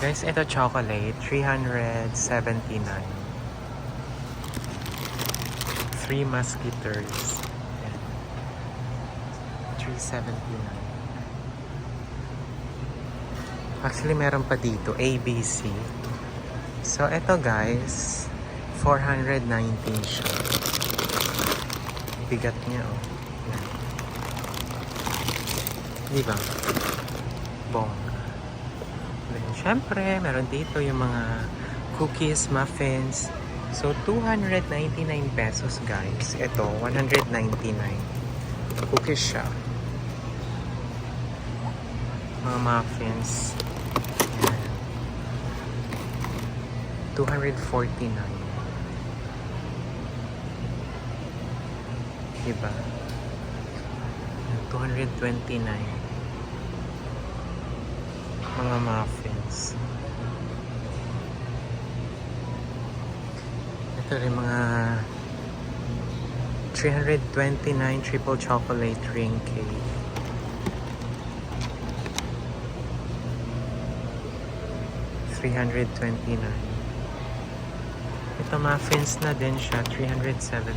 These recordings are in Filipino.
Guys, ito chocolate, 379. 3 Musketeers. Ayan. 379. Actually, meron pa dito, ABC. So, ito guys, 419 siya. Bigat niya, oh. Ayan. Diba? Bongga. Then, syempre, meron dito yung mga cookies, muffins. So, 299 pesos, guys. Ito, 199. Cookies siya. Mga muffins. Ayan. 249. Diba? 229. Mga muffins. Ito rin mga 329 triple chocolate ring cake. $329. Ito muffins na din siya, 379.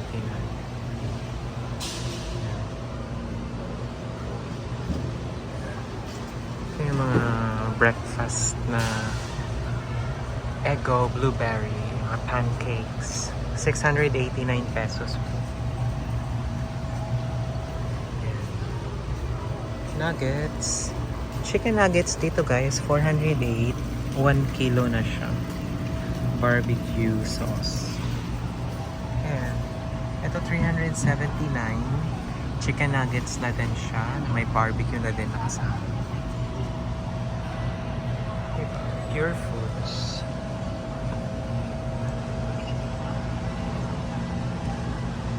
Ito yung mga breakfast na Eggo blueberry, mga pancakes. 689 pesos po. Nuggets. Chicken nuggets dito guys, 408. 1 kilo na siya. Barbecue sauce. Ayan. Ito 379. Chicken nuggets na din siya. May barbecue na din nakasama. Pure Foods.